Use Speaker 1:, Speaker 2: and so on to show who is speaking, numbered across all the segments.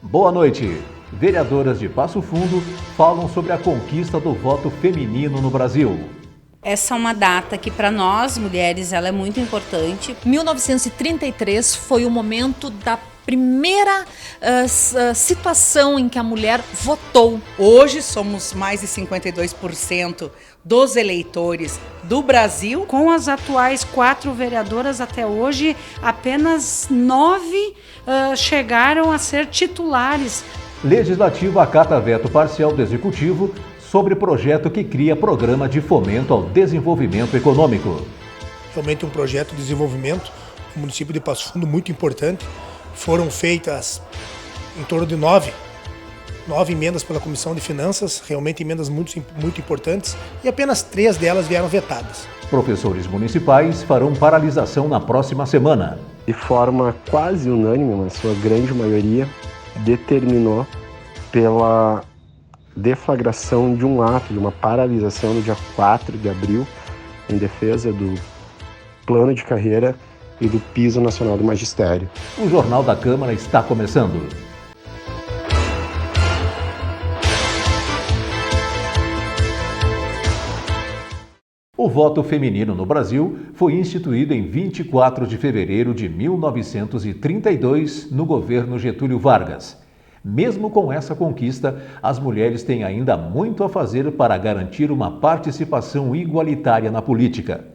Speaker 1: Boa noite. Vereadoras de Passo Fundo falam sobre a conquista do voto feminino no Brasil.
Speaker 2: Essa é uma data que para nós, mulheres, ela é muito importante.
Speaker 3: 1933 foi o momento da primeira situação em que a mulher votou.
Speaker 4: Hoje somos mais de 52% dos eleitores do Brasil.
Speaker 5: Com as atuais 4 vereadoras até hoje, apenas 9 chegaram a ser titulares.
Speaker 1: Legislativo acata veto parcial do Executivo sobre projeto que cria programa de fomento ao desenvolvimento econômico.
Speaker 6: Realmente um projeto de desenvolvimento no município de Passo Fundo muito importante. Foram feitas em torno de 9 emendas pela Comissão de Finanças, realmente emendas muito importantes, e apenas 3 delas vieram vetadas.
Speaker 1: Professores municipais farão paralisação na próxima semana.
Speaker 7: De forma quase unânime, na sua grande maioria, determinou pela deflagração de um ato, de uma paralisação no dia 4 de abril, em defesa do plano de carreira e do piso nacional do magistério.
Speaker 1: O Jornal da Câmara está começando. O voto feminino no Brasil foi instituído em 24 de fevereiro de 1932 no governo Getúlio Vargas. Mesmo com essa conquista, as mulheres têm ainda muito a fazer para garantir uma participação igualitária na política.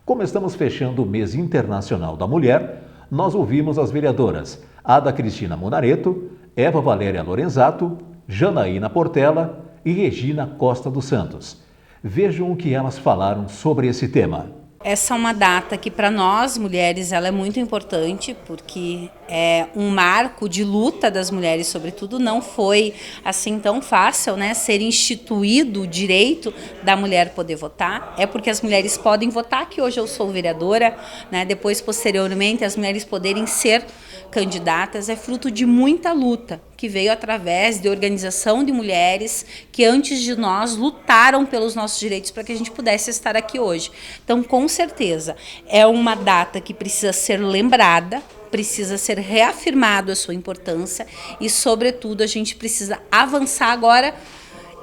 Speaker 1: Como estamos fechando o mês internacional da mulher, nós ouvimos as vereadoras Ada Cristina Munareto, Eva Valéria Lorenzato, Janaína Portela e Regina Costa dos Santos. Vejam o que elas falaram sobre esse tema.
Speaker 2: Essa é uma data que para nós, mulheres, ela é muito importante, porque é um marco de luta das mulheres, sobretudo. Não foi assim tão fácil, né, ser instituído o direito da mulher poder votar. É porque as mulheres podem votar que hoje eu sou vereadora, né, depois, posteriormente, as mulheres poderem ser candidatas, é fruto de muita luta, que veio através de organização de mulheres que antes de nós lutaram pelos nossos direitos para que a gente pudesse estar aqui hoje. Então, com certeza, é uma data que precisa ser lembrada, precisa ser reafirmado a sua importância e, sobretudo, a gente precisa avançar agora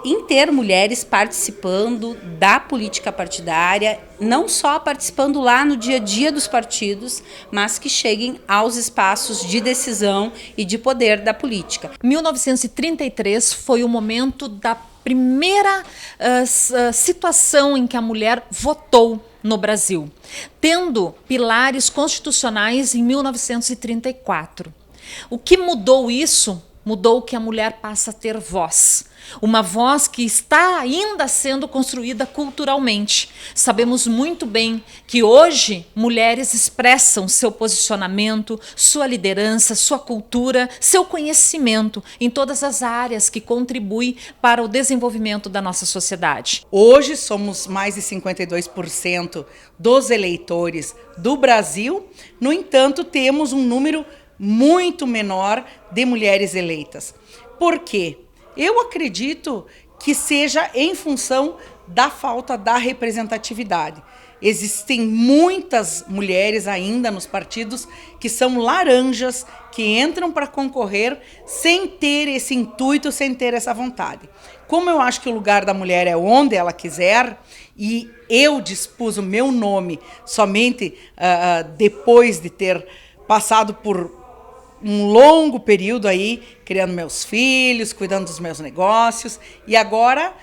Speaker 2: em ter mulheres participando da política partidária, não só participando lá no dia a dia dos partidos, mas que cheguem aos espaços de decisão e de poder da política.
Speaker 3: 1933 foi o momento da primeira situação em que a mulher votou no Brasil, tendo pilares constitucionais em 1934. O que mudou isso? Mudou que a mulher passa a ter voz. Uma voz que está ainda sendo construída culturalmente. Sabemos muito bem que hoje mulheres expressam seu posicionamento, sua liderança, sua cultura, seu conhecimento em todas as áreas que contribuem para o desenvolvimento da nossa sociedade.
Speaker 4: Hoje somos mais de 52% dos eleitores do Brasil. No entanto, temos um número muito menor de mulheres eleitas. Por quê? Eu acredito que seja em função da falta da representatividade. Existem muitas mulheres ainda nos partidos que são laranjas, que entram para concorrer sem ter esse intuito, sem ter essa vontade. Como eu acho que o lugar da mulher é onde ela quiser, e eu dispus o meu nome somente depois de ter passado por um longo período aí, criando meus filhos, cuidando dos meus negócios, e agora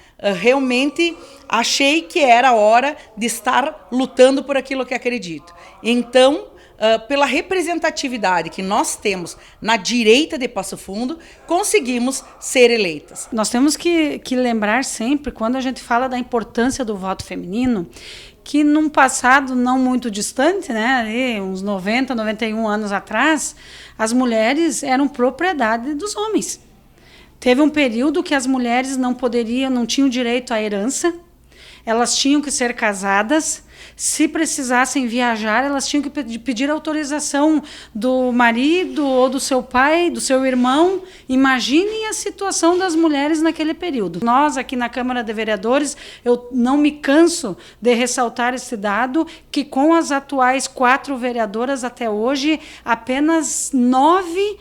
Speaker 4: realmente achei que era a hora de estar lutando por aquilo que acredito. Então, pela representatividade que nós temos na direita de Passo Fundo, conseguimos ser eleitas.
Speaker 5: Nós temos que lembrar sempre, quando a gente fala da importância do voto feminino, que num passado não muito distante, né, ali, uns 90, 91 anos atrás, as mulheres eram propriedade dos homens. Teve um período que as mulheres não tinham direito à herança, elas tinham que ser casadas, Se precisassem viajar, elas tinham que pedir autorização do marido ou do seu pai, do seu irmão. Imaginem a situação das mulheres naquele período. Nós, aqui na Câmara de Vereadores, eu não me canso de ressaltar esse dado, que com as atuais 4 vereadoras até hoje, apenas 9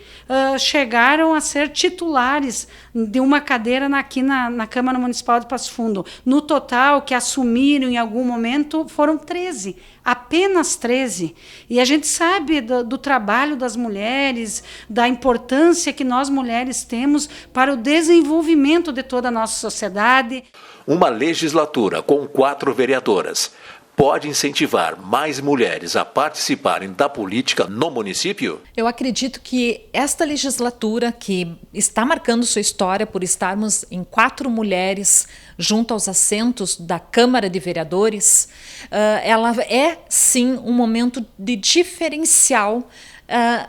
Speaker 5: chegaram a ser titulares de uma cadeira aqui na Câmara Municipal de Passo Fundo. No total, que assumiram em algum momento, foram 13. Apenas 13. E a gente sabe do trabalho das mulheres, da importância que nós mulheres temos para o desenvolvimento de toda a nossa sociedade.
Speaker 1: Uma legislatura com 4 vereadoras pode incentivar mais mulheres a participarem da política no município?
Speaker 3: Eu acredito que esta legislatura, que está marcando sua história por estarmos em 4 mulheres junto aos assentos da Câmara de Vereadores, ela é sim um momento de diferencial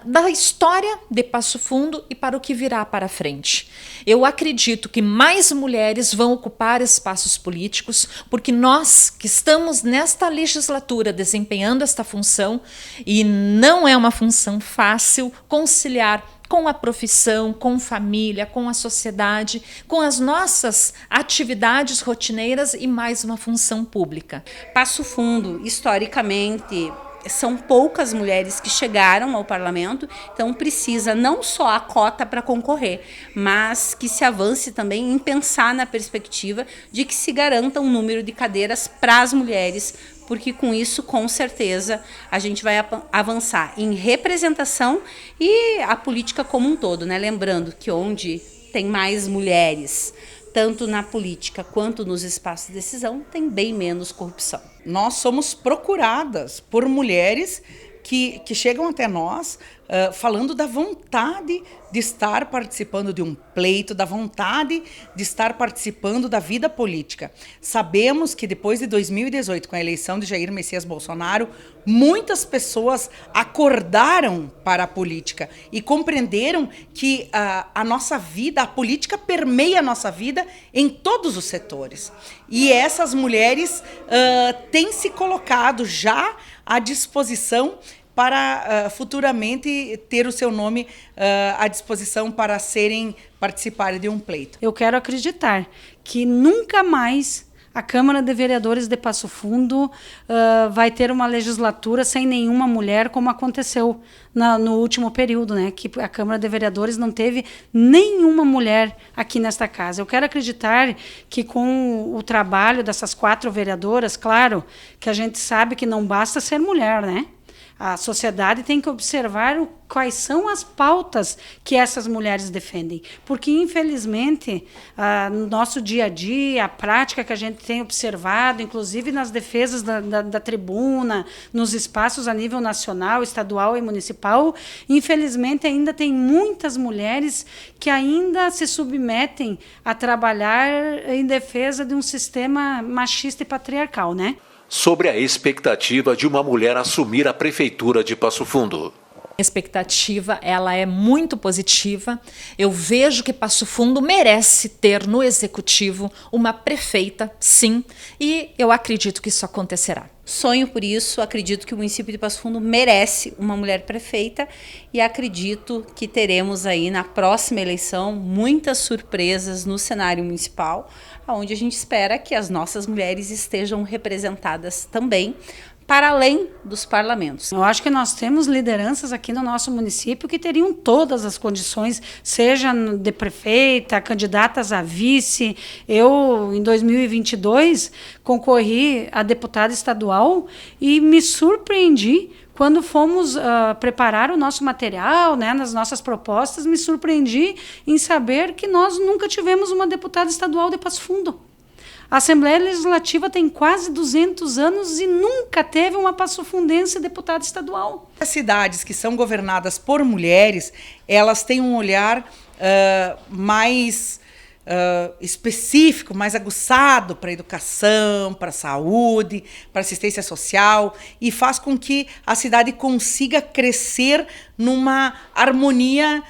Speaker 3: da história de Passo Fundo e para o que virá para frente. Eu acredito que mais mulheres vão ocupar espaços políticos, porque nós que estamos nesta legislatura desempenhando esta função, e não é uma função fácil conciliar com a profissão, com família, com a sociedade, com as nossas atividades rotineiras e mais uma função pública.
Speaker 2: Passo Fundo, historicamente, são poucas mulheres que chegaram ao parlamento, então precisa não só a cota para concorrer, mas que se avance também em pensar na perspectiva de que se garanta um número de cadeiras para as mulheres, porque com isso, com certeza, a gente vai avançar em representação e a política como um todo, né? Lembrando que onde tem mais mulheres, tanto na política quanto nos espaços de decisão, tem bem menos corrupção.
Speaker 4: Nós somos procuradas por mulheres que chegam até nós falando da vontade de estar participando de um pleito, da vontade de estar participando da vida política. Sabemos que depois de 2018, com a eleição de Jair Messias Bolsonaro, muitas pessoas acordaram para a política e compreenderam que a nossa vida, a política permeia a nossa vida em todos os setores. E essas mulheres têm se colocado já à disposição para futuramente ter o seu nome à disposição para participarem de um pleito.
Speaker 5: Eu quero acreditar que nunca mais a Câmara de Vereadores de Passo Fundo vai ter uma legislatura sem nenhuma mulher, como aconteceu no último período, né? Que a Câmara de Vereadores não teve nenhuma mulher aqui nesta casa. Eu quero acreditar que com o trabalho dessas 4 vereadoras, claro que a gente sabe que não basta ser mulher, né? A sociedade tem que observar quais são as pautas que essas mulheres defendem. Porque, infelizmente, no nosso dia a dia, a prática que a gente tem observado, inclusive nas defesas da tribuna, nos espaços a nível nacional, estadual e municipal, infelizmente ainda tem muitas mulheres que ainda se submetem a trabalhar em defesa de um sistema machista e patriarcal, né?
Speaker 1: Sobre a expectativa de uma mulher assumir a prefeitura de Passo Fundo.
Speaker 3: A expectativa, ela é muito positiva. Eu vejo que Passo Fundo merece ter no executivo uma prefeita, sim, e eu acredito que isso acontecerá.
Speaker 2: Sonho por isso, acredito que o município de Passo Fundo merece uma mulher prefeita e acredito que teremos aí na próxima eleição muitas surpresas no cenário municipal, onde a gente espera que as nossas mulheres estejam representadas também, para além dos parlamentos.
Speaker 5: Eu acho que nós temos lideranças aqui no nosso município que teriam todas as condições, seja de prefeita, candidatas a vice. Eu, em 2022, concorri a deputada estadual e me surpreendi quando fomos preparar o nosso material, né, nas nossas propostas, me surpreendi em saber que nós nunca tivemos uma deputada estadual de Passo Fundo. A Assembleia Legislativa tem quase 200 anos e nunca teve uma passofundense deputada estadual.
Speaker 4: As cidades que são governadas por mulheres, elas têm um olhar mais específico, mais aguçado para a educação, para a saúde, para a assistência social, e faz com que a cidade consiga crescer numa harmonia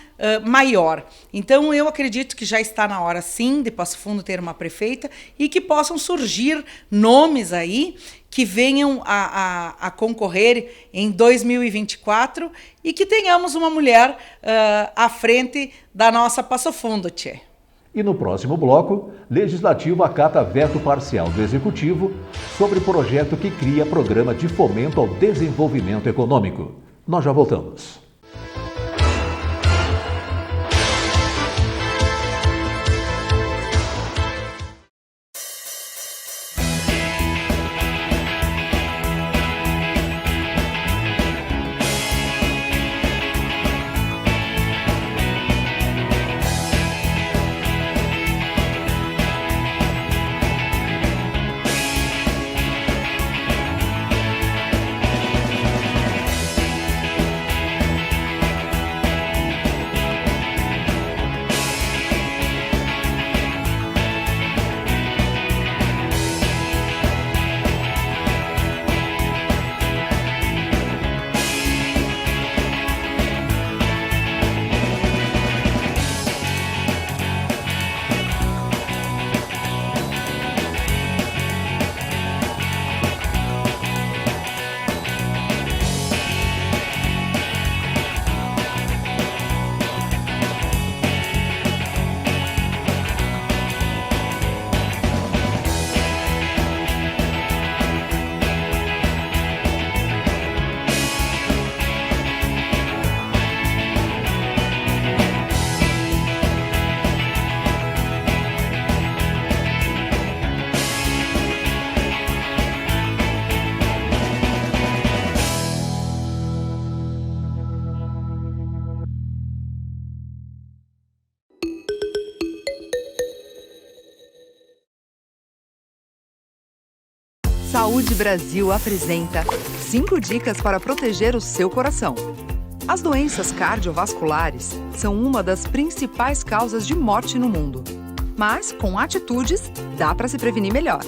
Speaker 4: maior. Então, eu acredito que já está na hora, sim, de Passo Fundo ter uma prefeita e que possam surgir nomes aí que venham a concorrer em 2024 e que tenhamos uma mulher à frente da nossa Passo Fundo, tchê.
Speaker 1: E no próximo bloco, Legislativo acata veto parcial do Executivo sobre projeto que cria programa de fomento ao desenvolvimento econômico. Nós já voltamos.
Speaker 8: Saúde Brasil apresenta 5 dicas para proteger o seu coração. As doenças cardiovasculares são uma das principais causas de morte no mundo. Mas, com atitudes, dá para se prevenir melhor.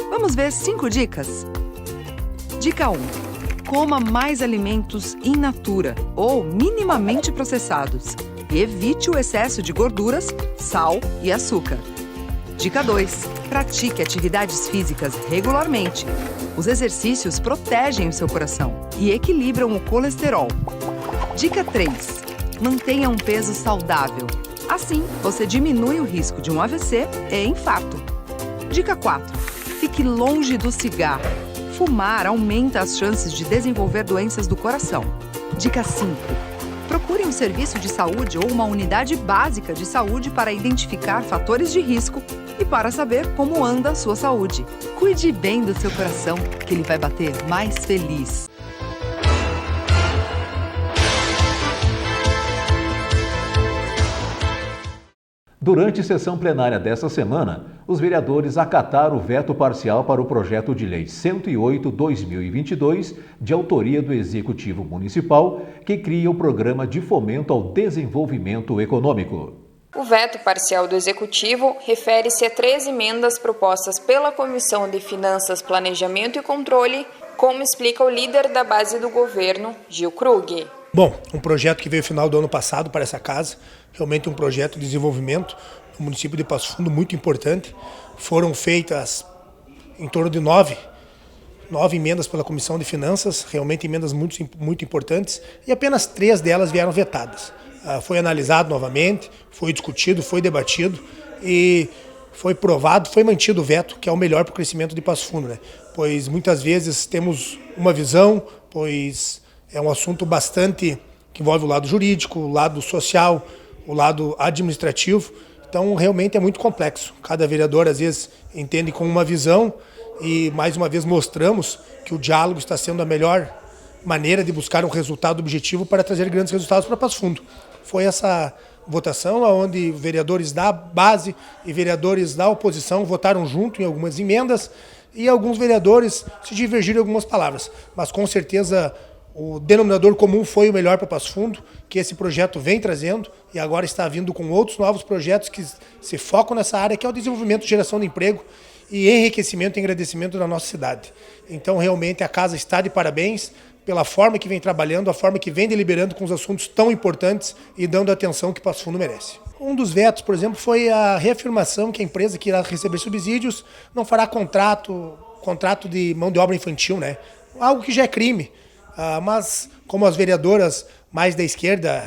Speaker 8: Vamos ver 5 dicas? Dica 1. Coma mais alimentos in natura ou minimamente processados. Evite o excesso de gorduras, sal e açúcar. Dica 2. Pratique atividades físicas regularmente. Os exercícios protegem o seu coração e equilibram o colesterol. Dica 3. Mantenha um peso saudável. Assim, você diminui o risco de um AVC e infarto. Dica 4. Fique longe do cigarro. Fumar aumenta as chances de desenvolver doenças do coração. Dica 5. Procure um serviço de saúde ou uma unidade básica de saúde para identificar fatores de risco e para saber como anda a sua saúde. Cuide bem do seu coração, que ele vai bater mais feliz.
Speaker 1: Durante sessão plenária desta semana, os vereadores acataram o veto parcial para o projeto de lei 108/2022, de autoria do Executivo Municipal, que cria o Programa de Fomento ao Desenvolvimento Econômico.
Speaker 9: O veto parcial do Executivo refere-se a 3 emendas propostas pela Comissão de Finanças, Planejamento e Controle, como explica o líder da base do governo, Gil Krug.
Speaker 6: Bom, um projeto que veio no final do ano passado para essa casa, realmente um projeto de desenvolvimento no município de Passo Fundo muito importante. Foram feitas em torno de 9 emendas pela Comissão de Finanças, realmente emendas muito importantes, e apenas 3 delas vieram vetadas. Foi analisado novamente, foi discutido, foi debatido e foi provado, foi mantido o veto, que é o melhor para o crescimento de Passo Fundo, né? Pois muitas vezes temos uma visão, pois é um assunto bastante que envolve o lado jurídico, o lado social, o lado administrativo, então realmente é muito complexo. Cada vereador às vezes entende com uma visão e mais uma vez mostramos que o diálogo está sendo a melhor maneira de buscar um resultado objetivo para trazer grandes resultados para Passo Fundo. Foi essa votação onde vereadores da base e vereadores da oposição votaram junto em algumas emendas e alguns vereadores se divergiram em algumas palavras. Mas com certeza O denominador comum foi o melhor para Passo Fundo, que esse projeto vem trazendo e agora está vindo com outros novos projetos que se focam nessa área, que é o desenvolvimento, geração de emprego e enriquecimento e engrandecimento da nossa cidade. Então, realmente, a casa está de parabéns pela forma que vem trabalhando, a forma que vem deliberando com os assuntos tão importantes e dando a atenção que Passo Fundo merece. Um dos vetos, por exemplo, foi a reafirmação que a empresa que irá receber subsídios não fará contrato de mão de obra infantil, né? Algo que já é crime. Mas, como as vereadoras mais da esquerda,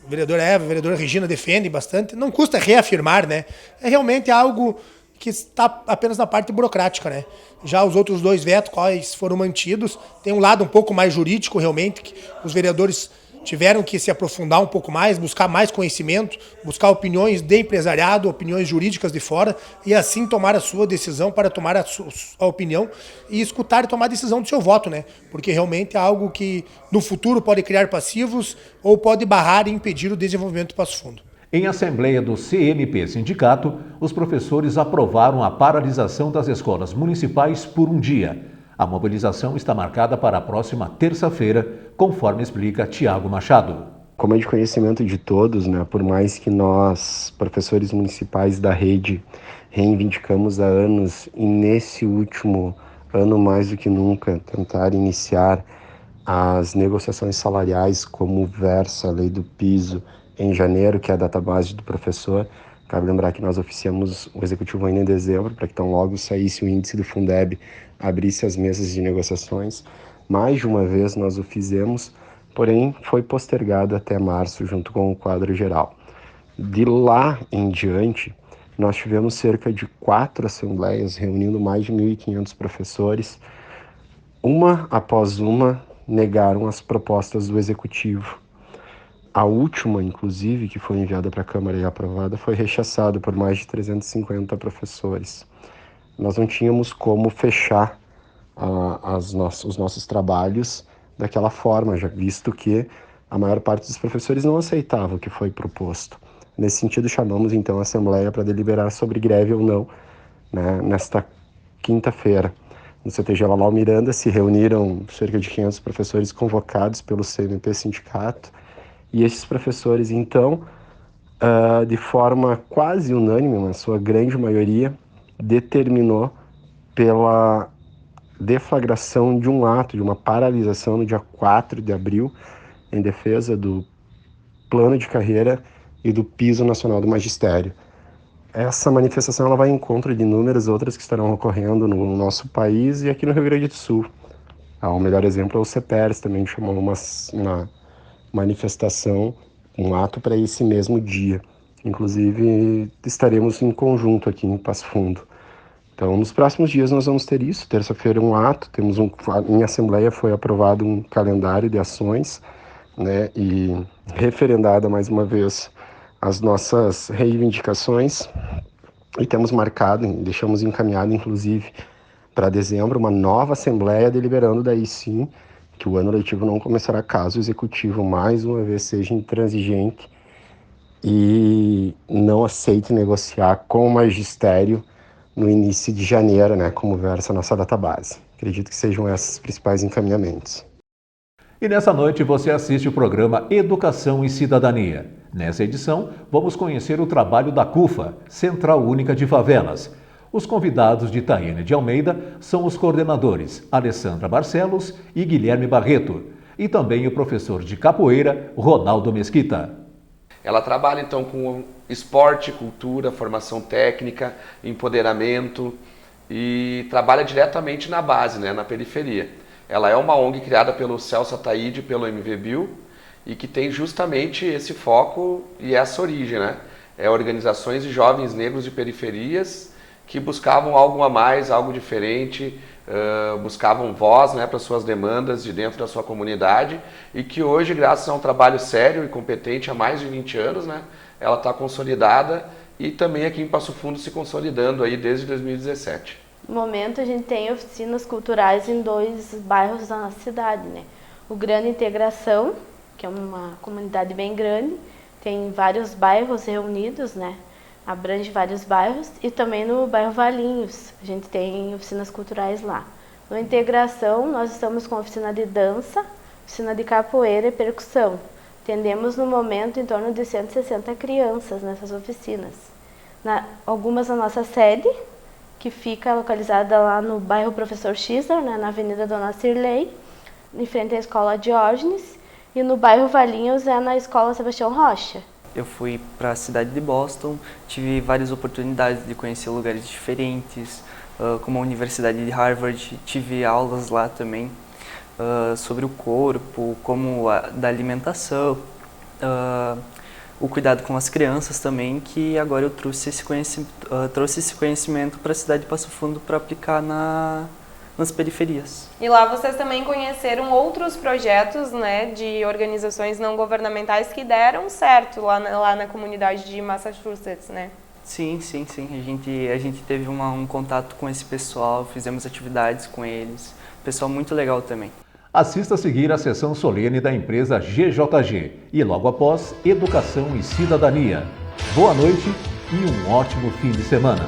Speaker 6: a vereadora Eva, a vereadora Regina defendem bastante, não custa reafirmar, né? É realmente algo que está apenas na parte burocrática, né? Já os outros dois vetos, quais foram mantidos, tem um lado um pouco mais jurídico, realmente, que os vereadores tiveram que se aprofundar um pouco mais, buscar mais conhecimento, buscar opiniões de empresariado, opiniões jurídicas de fora, e assim tomar a sua decisão para tomar a opinião e escutar e tomar a decisão do seu voto, né? Porque realmente é algo que no futuro pode criar passivos ou pode barrar e impedir o desenvolvimento do Passo Fundo.
Speaker 1: Em assembleia do CMP Sindicato, os professores aprovaram a paralisação das escolas municipais por um dia. A mobilização está marcada para a próxima terça-feira, conforme explica Tiago Machado.
Speaker 7: Como é de conhecimento de todos, né, por mais que nós, professores municipais da rede, reivindicamos há anos e nesse último ano mais do que nunca tentar iniciar as negociações salariais como versa a lei do piso em janeiro, que é a data base do professor. Cabe lembrar que nós oficiamos o executivo ainda em dezembro, para que tão logo saísse o índice do Fundeb, abrisse as mesas de negociações. Mais de uma vez nós o fizemos, porém foi postergado até março, junto com o quadro geral. De lá em diante, nós tivemos cerca de 4 assembleias, reunindo mais de 1.500 professores. Uma após uma, negaram as propostas do executivo. A última, inclusive, que foi enviada para a Câmara e aprovada, foi rechaçada por mais de 350 professores. Nós não tínhamos como fechar os nossos trabalhos daquela forma, já visto que a maior parte dos professores não aceitava o que foi proposto. Nesse sentido, chamamos então a Assembleia para deliberar sobre greve ou não, né, nesta quinta-feira. No CTG Lalau Miranda se reuniram cerca de 500 professores convocados pelo CMP Sindicato, e esses professores, então, de forma quase unânime, na sua grande maioria, determinou pela deflagração de um ato, de uma paralisação no dia 4 de abril, em defesa do plano de carreira e do piso nacional do magistério. Essa manifestação ela vai em encontro de inúmeras outras que estarão ocorrendo no nosso país e aqui no Rio Grande do Sul. O melhor exemplo é o CEPERS, também chamou uma manifestação, um ato para esse mesmo dia. Inclusive, estaremos em conjunto aqui em Passo Fundo. Então, nos próximos dias nós vamos ter isso. Terça-feira um ato, em Assembleia foi aprovado um calendário de ações, né, e referendada mais uma vez as nossas reivindicações, e temos marcado, deixamos encaminhado inclusive para dezembro, uma nova Assembleia deliberando daí sim que o ano letivo não começará caso o Executivo mais uma vez seja intransigente e não aceite negociar com o magistério no início de janeiro, né, como versa a nossa database. Acredito que sejam esses os principais encaminhamentos.
Speaker 1: E nessa noite você assiste o programa Educação e Cidadania. Nessa edição, vamos conhecer o trabalho da CUFA, Central Única de Favelas. Os convidados de Taiane de Almeida são os coordenadores Alessandra Barcelos e Guilherme Barreto, e também o professor de capoeira, Ronaldo Mesquita.
Speaker 10: Ela trabalha então com esporte, cultura, formação técnica, empoderamento e trabalha diretamente na base, né, na periferia. Ela é uma ONG criada pelo Celso Ataíde e pelo MVBio e que tem justamente esse foco e essa origem, né? Organizações de jovens negros de periferias que buscavam algo a mais, algo diferente, buscavam voz, né, para suas demandas de dentro da sua comunidade e que hoje, graças a um trabalho sério e competente há mais de 20 anos, né, ela está consolidada e também aqui em Passo Fundo se consolidando aí desde 2017.
Speaker 11: No momento a gente tem oficinas culturais em 2 bairros da nossa cidade, né? O Grande Integração, que é uma comunidade bem grande, tem vários bairros reunidos, né? Abrange vários bairros, e também no bairro Valinhos, a gente tem oficinas culturais lá. No Integração, nós estamos com oficina de dança, oficina de capoeira e percussão. Atendemos no momento em torno de 160 crianças nessas oficinas. Algumas na nossa sede, que fica localizada lá no bairro Professor Schiller, né, na Avenida Dona Cirlei, em frente à Escola Diógenes, e no bairro Valinhos é na Escola Sebastião Rocha.
Speaker 12: Eu fui para a cidade de Boston, tive várias oportunidades de conhecer lugares diferentes, como a Universidade de Harvard, tive aulas lá também sobre o corpo, como da alimentação, o cuidado com as crianças também, que agora eu trouxe esse conhecimento para a cidade de Passo Fundo para aplicar nas periferias.
Speaker 13: E lá vocês também conheceram outros projetos, né, de organizações não governamentais que deram certo lá na comunidade de Massachusetts, né? Sim.
Speaker 12: A gente teve um contato com esse pessoal, fizemos atividades com eles. Pessoal muito legal também.
Speaker 1: Assista a seguir a sessão solene da empresa GJG e logo após, Educação e Cidadania. Boa noite e um ótimo fim de semana.